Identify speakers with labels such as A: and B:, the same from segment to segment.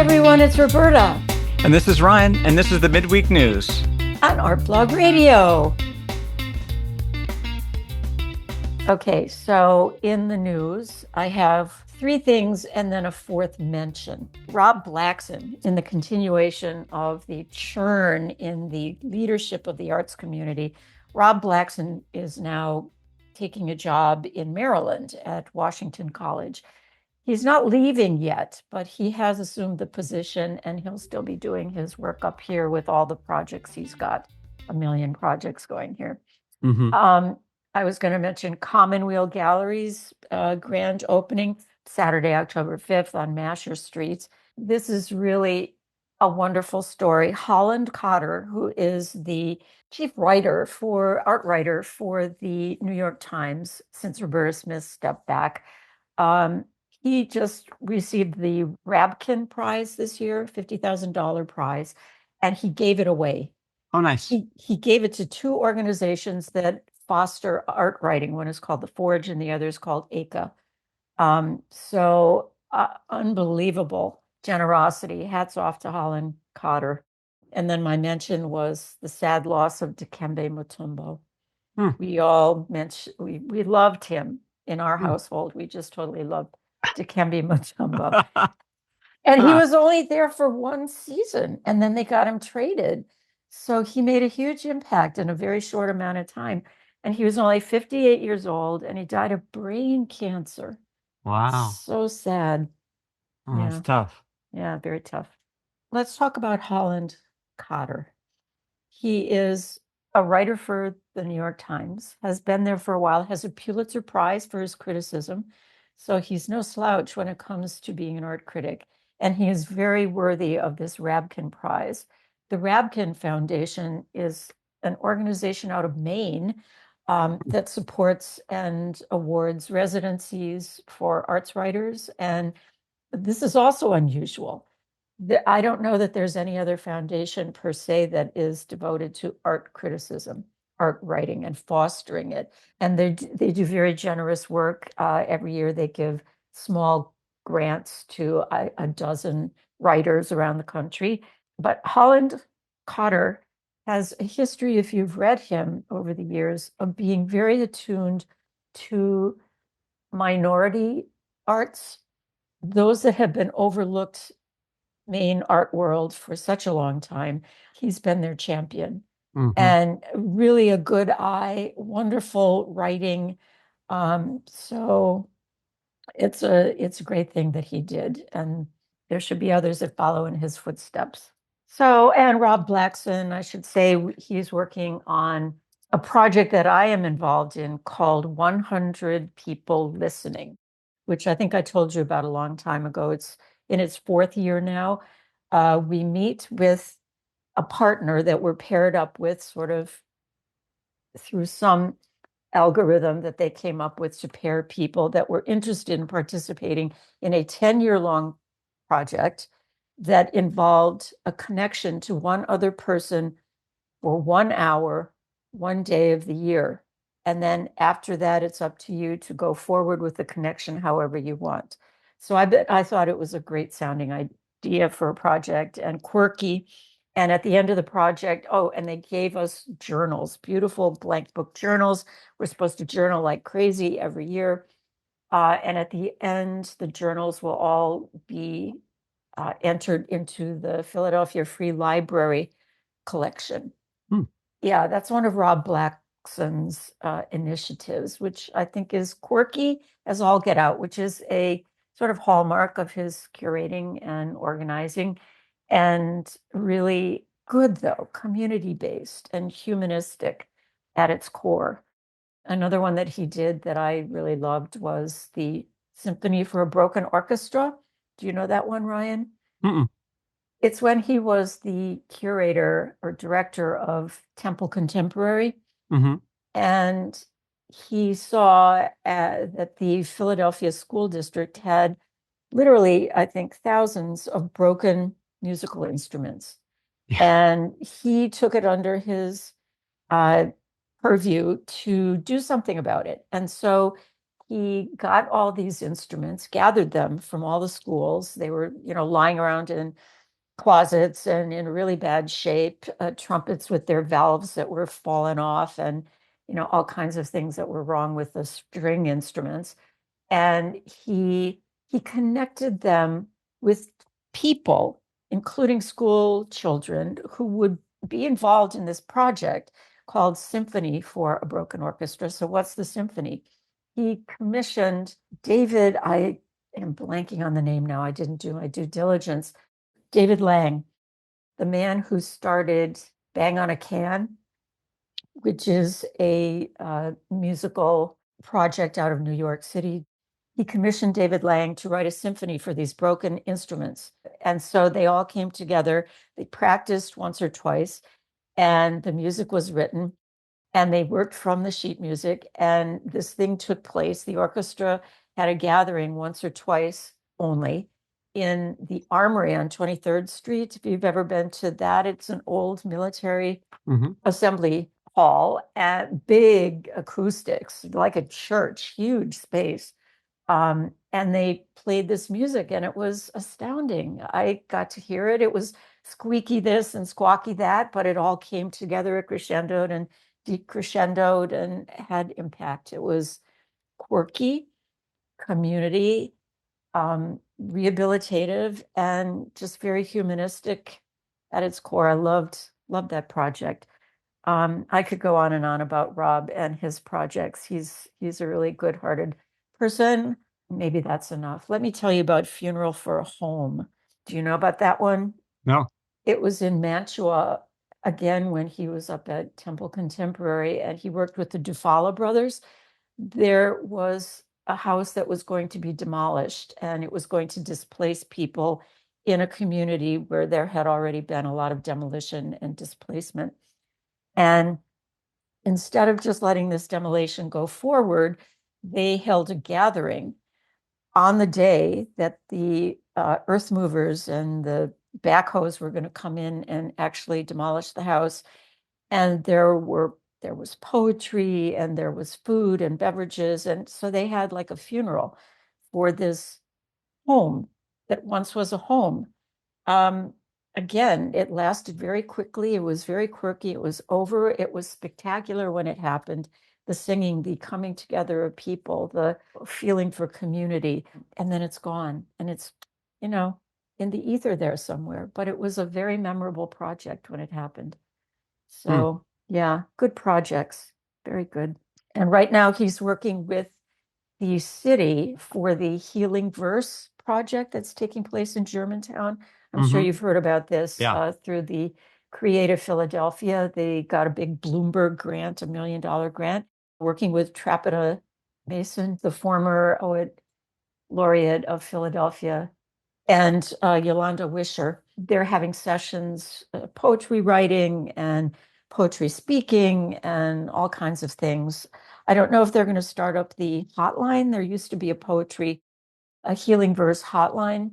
A: everyone, it's Roberta.
B: And this is Ryan, and this is the Midweek News
A: On Art Blog Radio. Okay, so in the news, I have three things and then a fourth mention. Rob Blackson, in the continuation of the churn in the leadership of the arts community, Rob Blackson is now taking a job in Maryland at Washington College. He's not leaving yet, but he has assumed the position and he'll still be doing his work up here with all the projects. He's got a million projects going here. I was going to mention Commonweal Gallery's grand opening Saturday, October 5th on Masher Street. This is really a wonderful story. Holland Cotter, who is the chief art writer for the New York Times since Roberta Smith stepped back, he just received the Rabkin Prize this year, $50,000 prize, and he gave it away.
B: Oh, nice.
A: He gave it to two organizations that foster art writing. One is called The Forge and the other is called Egoista. Unbelievable generosity. Hats off to Holland Cotter. And then my mention was the sad loss of Dikembe Mutombo. We all we loved him in our household. We just totally loved Dikembe Mutombo. And he was only there for one season, and then they got him traded. So he made a huge impact in a very short amount of time. And he was only 58 years old, and he died of brain cancer.
B: Wow.
A: So sad.
B: Oh, yeah. That's tough.
A: Yeah, very tough. Let's talk about Holland Cotter. He is a writer for the New York Times, has been there for a while, has a Pulitzer Prize for his criticism. So he's no slouch when it comes to being an art critic. And he is very worthy of this Rabkin Prize. The Rabkin Foundation is an organization out of Maine that supports and awards residencies for arts writers. And this is also unusual. I don't know that there's any other foundation per se that is devoted to art criticism, art writing, and fostering it. And they do very generous work. Every year they give small grants to a dozen writers around the country. But Holland Cotter has a history, if you've read him over the years, of being very attuned to minority arts, those that have been overlooked Maine art world for such a long time. He's been their champion. And really a good eye, wonderful writing. So it's a great thing that he did, and there should be others that follow in his footsteps. So, and Rob Blackson, I should say, he's working on a project that I am involved in called 100 People Listening, which I think I told you about a long time ago. It's in its fourth year now. We meet with a partner that we're paired up with sort of through some algorithm that they came up with to pair people that were interested in participating in a 10-year-long project that involved a connection to one other person for 1 hour, one day of the year. And then after that, it's up to you to go forward with the connection however you want. So I thought it was a great sounding idea for a project and quirky. And at the end of the project, and they gave us journals, beautiful blank book journals. We're supposed to journal like crazy every year. And at the end, the journals will all be entered into the Philadelphia Free Library collection. Yeah, that's one of Rob Blackson's initiatives, which I think is quirky as all get out, which is a sort of hallmark of his curating and organizing, and really good, though, community-based and humanistic at its core. Another one that he did that I really loved was the Symphony for a Broken Orchestra. Do you know that one, Ryan? It's when he was the curator or director of Temple Contemporary. And he saw that the Philadelphia School District had literally, I think, thousands of broken musical instruments. And he took it under his purview to do something about it. And so he got all these instruments, gathered them from all the schools. They were, lying around in closets and in really bad shape, trumpets with their valves that were falling off, and, all kinds of things that were wrong with the string instruments. And he connected them with people, including school children, who would be involved in this project called Symphony for a Broken Orchestra. So what's the symphony? He commissioned David, I am blanking on the name now, I didn't do my due diligence, David Lang, the man who started Bang on a Can, which is a musical project out of New York City. He commissioned David Lang to write a symphony for these broken instruments. And so they all came together. They practiced once or twice, and the music was written, and they worked from the sheet music. And this thing took place. The orchestra had a gathering once or twice only in the Armory on 23rd Street. If you've ever been to that, it's an old military assembly hall and big acoustics, like a church, huge space. And they played this music, and it was astounding. I got to hear it. It was squeaky this and squawky that, but it all came together, it crescendoed and decrescendoed and had impact. It was quirky, community, rehabilitative, and just very humanistic at its core. I loved that project. I could go on and on about Rob and his projects. He's a really good-hearted person. Maybe that's enough. Let me tell you about Funeral for a Home. Do you know about that one?
B: No.
A: It was in Mantua, again, when he was up at Temple Contemporary, and he worked with the Dufala brothers. There was a house that was going to be demolished, and it was going to displace people in a community where there had already been a lot of demolition and displacement. And instead of just letting this demolition go forward, they held a gathering on the day that the earth movers and the backhoes were going to come in and actually demolish the house. And there was poetry, and there was food and beverages. And so they had like a funeral for this home that once was a home. Again, it lasted very quickly. It was very quirky. It was over. It was spectacular when it happened. The singing, the coming together of people, the feeling for community, and then it's gone. And it's, in the ether there somewhere. But it was a very memorable project when it happened. So, yeah, good projects. Very good. And right now he's working with the city for the Healing Verse project that's taking place in Germantown. I'm sure you've heard about this through the Creative Philadelphia. They got a big Bloomberg grant, $1 million grant, working with Trapita Mason, the former poet laureate of Philadelphia, and Yolanda Wisher. They're having sessions, poetry writing and poetry speaking and all kinds of things. I don't know if they're going to start up the hotline. There used to be a Healing Verse hotline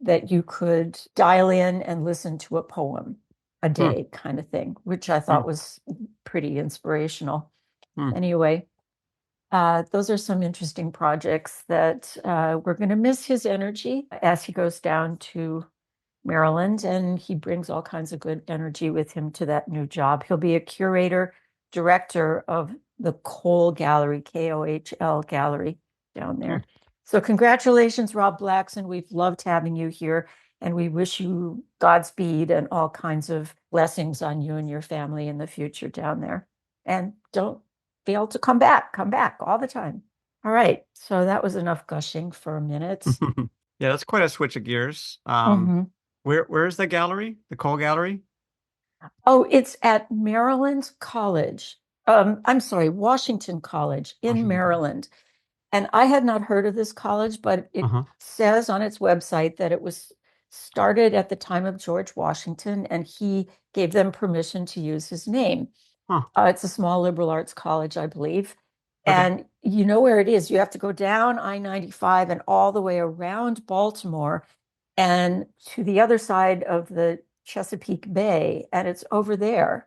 A: that you could dial in and listen to a poem a day kind of thing, which I thought was pretty inspirational. Anyway, those are some interesting projects that we're going to miss his energy as he goes down to Maryland, and he brings all kinds of good energy with him to that new job. He'll be a curator, director of the Kohl Gallery, Kohl Gallery down there. So congratulations, Rob Blackson. We've loved having you here, and we wish you Godspeed and all kinds of blessings on you and your family in the future down there. And don't fail to come back all the time. All right. So that was enough gushing for a minute.
B: Yeah, that's quite a switch of gears.
A: Mhm.
B: Where is the gallery? The Kohl Gallery?
A: Oh, it's at Maryland College. I'm sorry, Washington College in
B: Washington.
A: Maryland. And I had not heard of this college, but it says on its website that it was started at the time of George Washington, and he gave them permission to use his name. It's a small liberal arts college, I believe.
B: Okay.
A: And you know where it is. You have to go down I-95 and all the way around Baltimore and to the other side of the Chesapeake Bay, and it's over there,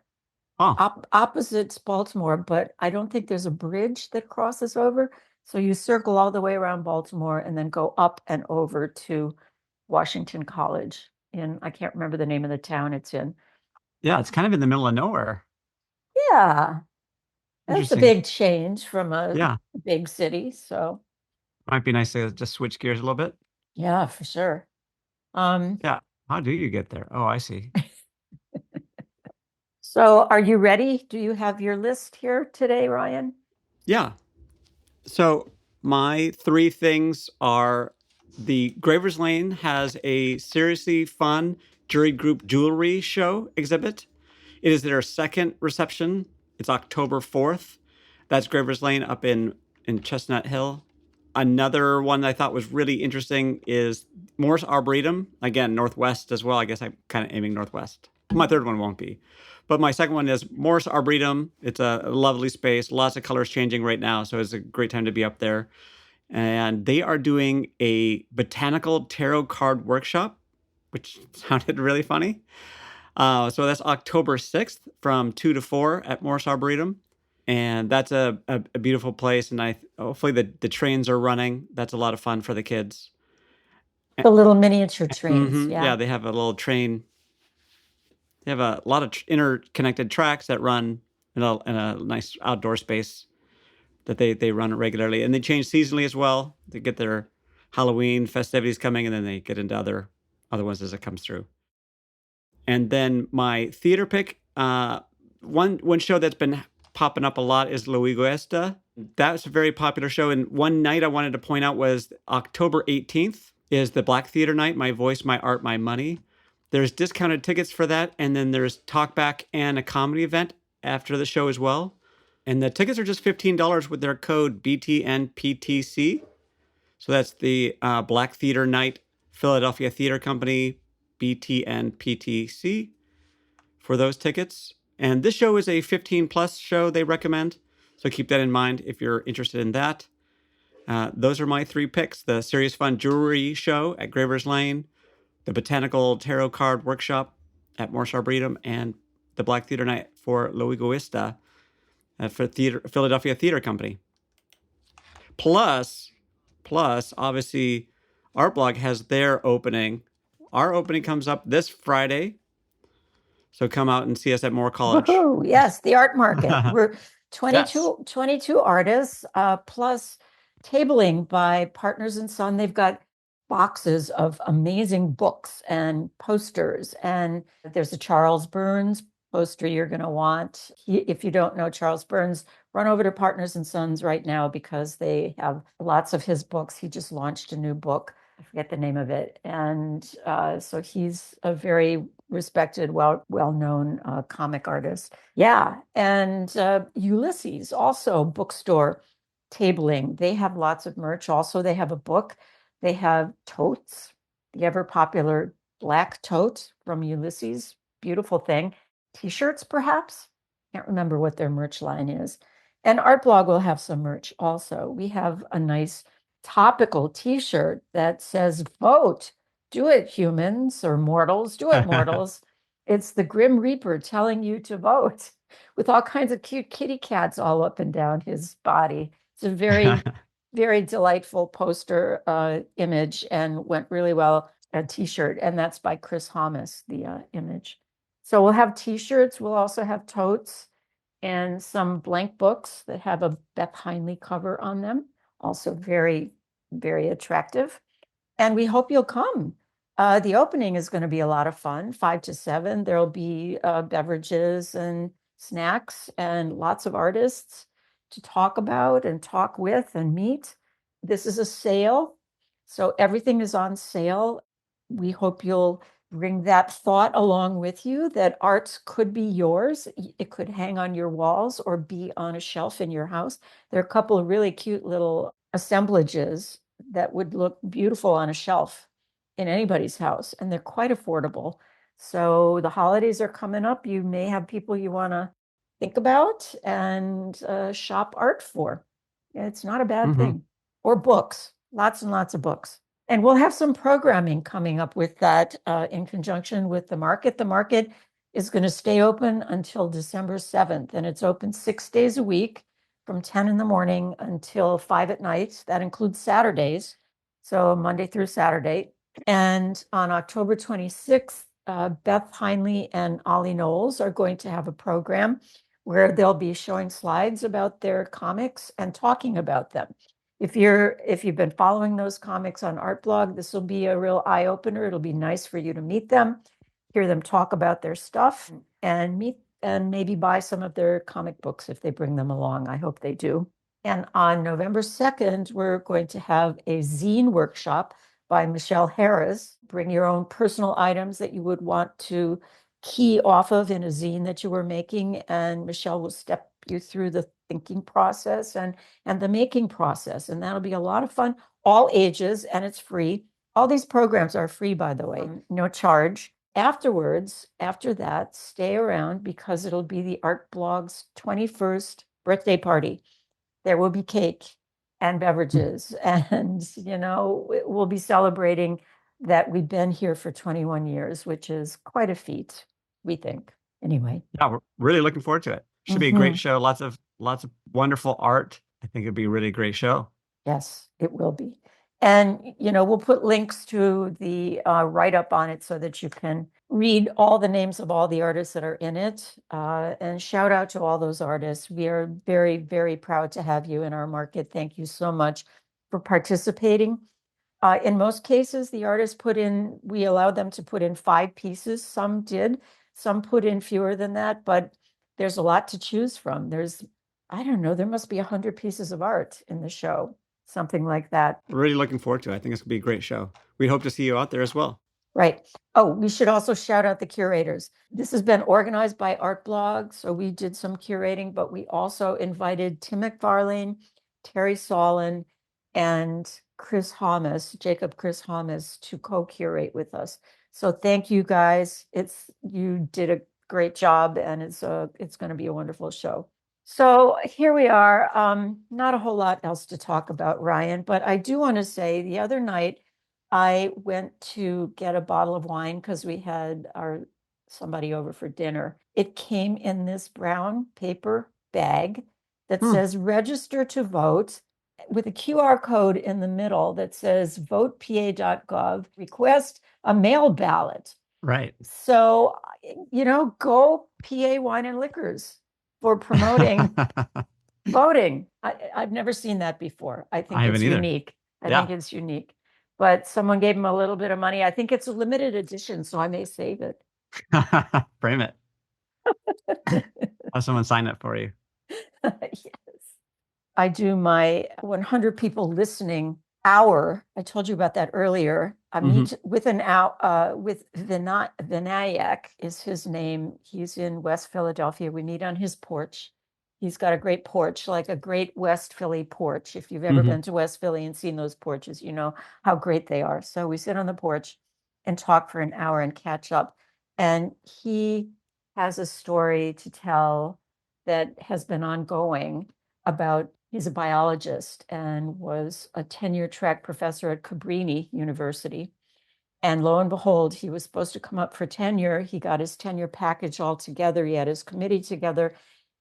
A: opposite Baltimore, but I don't think there's a bridge that crosses over. So you circle all the way around Baltimore and then go up and over to Washington College in, I can't remember the name of the town it's in.
B: Yeah, it's kind of in the middle of nowhere.
A: Yeah, that's a
B: Interesting.
A: big change from a
B: Yeah,
A: big city. So
B: might be nice to just switch gears a little bit.
A: yeah, for sure. Um,
B: Yeah. How do you get there? Oh, I see.
A: so are you ready? Do you have your list here today, Ryan?
B: Yeah. So my three things are the Gravers Lane has a seriously fun jury group jewelry show exhibit. It is their second reception. It's October 4th. That's Gravers Lane up in Chestnut Hill. Another one that I thought was really interesting is Morris Arboretum. Again, Northwest as well. I guess I'm kind of aiming Northwest. My third one won't be. But my second one is Morris Arboretum. It's a lovely space, lots of colors changing right now. So it's a great time to be up there. And they are doing a botanical tarot card workshop, which sounded really funny. So that's October 6th from 2 to 4 at Morris Arboretum. And that's a beautiful place. And hopefully the trains are running. That's a lot of fun for the kids.
A: The little miniature trains.
B: Yeah,
A: Yeah.
B: they have a little train. They have a lot of interconnected tracks that run in a nice outdoor space that they run regularly. And they change seasonally as well. They get their Halloween festivities coming, and then they get into other ones as it comes through. And then my theater pick, one show that's been popping up a lot is Egoista. That's a very popular show. And one night I wanted to point out was October 18th is the Black Theater Night, My Voice, My Art, My Money. There's discounted tickets for that. And then there's talkback and a comedy event after the show as well. And the tickets are just $15 with their code BTNPTC. So that's the Black Theater Night Philadelphia Theater Company, BTNPTC, for those tickets. And this show is a 15 plus show they recommend. So keep that in mind if you're interested in that. Those are my three picks: the Serious Fun Jewelry Show at Gravers Lane, the Botanical Tarot Card Workshop at Morris Arboretum, and the Black Theater Night for Egoista for Philadelphia Theater Company. Plus, obviously, Art Blog has their opening. Our opening comes up this Friday. So come out and see us at Moore College.
A: Woohoo. Yes, the art market. We're
B: Yes.
A: 22 artists, plus tabling by Partners and Son. They've got boxes of amazing books and posters. And there's a Charles Burns poster you're going to want. If you don't know Charles Burns, run over to Partners and Sons right now because they have lots of his books. He just launched a new book. I forget the name of it. And so he's a very respected, well-known comic artist. Yeah. And Ulysses, also bookstore tabling. They have lots of merch. Also, they have a book. They have totes, the ever popular black tote from Ulysses. Beautiful thing. T-shirts, perhaps. Can't remember what their merch line is. And Art Blog will have some merch also. We have a nice topical T-shirt that says vote. Do it, humans or mortals. Do it, mortals. It's the Grim Reaper telling you to vote with all kinds of cute kitty cats all up and down his body. It's a very, very delightful poster image and went really well. A T-shirt, and that's by Chris Hamas, the image. So we'll have T-shirts. We'll also have totes and some blank books that have a Beth Heinley cover on them. Also very, very attractive. And we hope you'll come. The opening is going to be a lot of fun, 5 to 7. There'll be beverages and snacks and lots of artists to talk about and talk with and meet. This is a sale, so everything is on sale. We hope you'll bring that thought along with you that art could be yours. It could hang on your walls or be on a shelf in your house. There are a couple of really cute little assemblages that would look beautiful on a shelf in anybody's house, and they're quite affordable. So the holidays are coming up. You may have people you want to think about and shop art for. It's not a bad thing. Or books, lots and lots of books. And we'll have some programming coming up with that in conjunction with the market. The market is going to stay open until December 7th, and it's open 6 days a week. from 10 in the morning until 5 at night. That includes Saturdays, so Monday through Saturday. And on October 26th, Beth Heinley and Ollie Knowles are going to have a program where they'll be showing slides about their comics and talking about them. If you've been following those comics on Artblog, this will be a real eye opener. It'll be nice for you to meet them, hear them talk about their stuff, and maybe buy some of their comic books if they bring them along. I hope they do. And on November 2nd, we're going to have a zine workshop by Michelle Harris. Bring your own personal items that you would want to key off of in a zine that you were making, and Michelle will step you through the thinking process and the making process. And that'll be a lot of fun, all ages, and it's free. All these programs are free, by the way, no charge. Afterwards, after that, stay around because it'll be the Art Blog's 21st birthday party. There will be cake and beverages, and we'll be celebrating that we've been here for 21 years, which is quite a feat, we think. Anyway.
B: Yeah, we're really looking forward to it. Should be a great show. Lots of wonderful art. I think it'd be a really great show.
A: Yes, it will be. And, we'll put links to the write-up on it so that you can read all the names of all the artists that are in it. And shout out to all those artists. We are very, very proud to have you in our market. Thank you so much for participating. In most cases, the artists we allowed them to put in 5 pieces. Some did, some put in fewer than that, but there's a lot to choose from. I don't know, there must be 100 pieces of art in the show, something like that.
B: Really looking forward to it. I think it's going to be a great show. We hope to see you out there as well.
A: Right. Oh, we should also shout out the curators. This has been organized by Artblog, so we did some curating, but we also invited Tim McFarlane, Terry Solon, and Jacob Chris Hamas, to co-curate with us. So thank you guys. You did a great job, and it's going to be a wonderful show. So here we are. Not a whole lot else to talk about, Ryan, but I do want to say the other night I went to get a bottle of wine because we had somebody over for dinner. It came in this brown paper bag that says register to vote, with a QR code in the middle that says votepa.gov, request a mail ballot.
B: Right.
A: So, go PA Wine and Liquors for promoting voting. I've never seen that before. I think it's unique. I think it's unique. But someone gave him a little bit of money. I think it's a limited edition, so I may save it.
B: Frame it. Have someone sign it for you.
A: Yes. I do my 100 people listening hour. I told you about that earlier. I meet with Vinayak is his name. He's in West Philadelphia. We meet on his porch. He's got a great porch, like a great West Philly porch. If you've ever been to West Philly and seen those porches, you know how great they are. So we sit on the porch and talk for an hour and catch up. And he has a story to tell that has been ongoing about, he's a biologist and was a tenure track professor at Cabrini University. And lo and behold, he was supposed to come up for tenure. He got his tenure package all together. He had his committee together,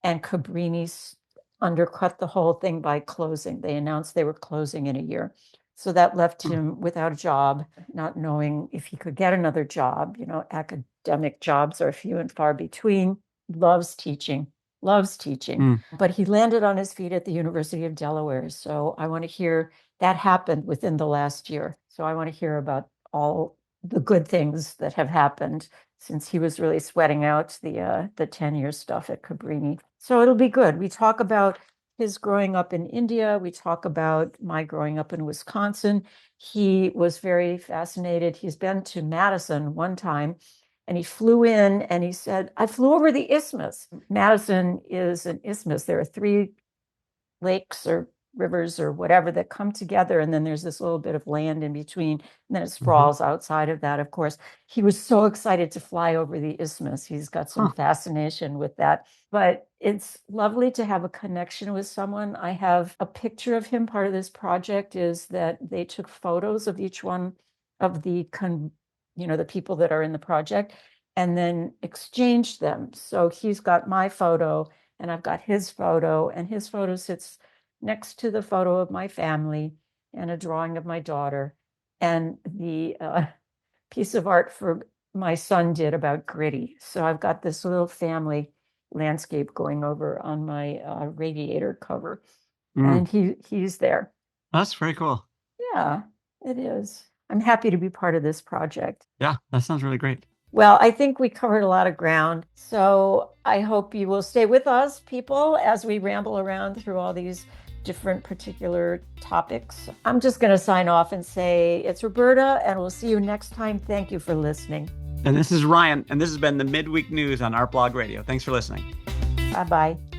A: and Cabrini's undercut the whole thing by closing. They announced they were closing in a year. So that left him without a job, not knowing if he could get another job. Academic jobs are few and far between. Loves teaching. But he landed on his feet at the University of Delaware. So I want to hear that happened within the last year. So I want to hear about all the good things that have happened since he was really sweating out the tenure stuff at Cabrini. So it'll be good. We talk about his growing up in India. We talk about my growing up in Wisconsin. He was very fascinated. He's been to Madison one time, and he flew in and he said, I flew over the isthmus. Madison is an isthmus. There are 3 lakes or rivers or whatever that come together, and then there's this little bit of land in between, and then it sprawls outside of that. Of course, he was so excited to fly over the isthmus. He's got some fascination with that, but it's lovely to have a connection with someone. I have a picture of him. Part of this project is that they took photos of each one of the people that are in the project and then exchanged them. So he's got my photo, and I've got his photo, and his photo sits next to the photo of my family and a drawing of my daughter, and the piece of art for my son did about Gritty. So I've got this little family landscape going over on my radiator cover, and he's there.
B: That's very cool.
A: Yeah, it is. I'm happy to be part of this project.
B: Yeah, that sounds really great.
A: Well, I think we covered a lot of ground. So I hope you will stay with us, people, as we ramble around through all these different particular topics. I'm just going to sign off and say it's Roberta, and we'll see you next time. Thank you for listening.
B: And this is Ryan, and this has been the Midweek News on Art Blog Radio. Thanks for listening.
A: Bye-bye.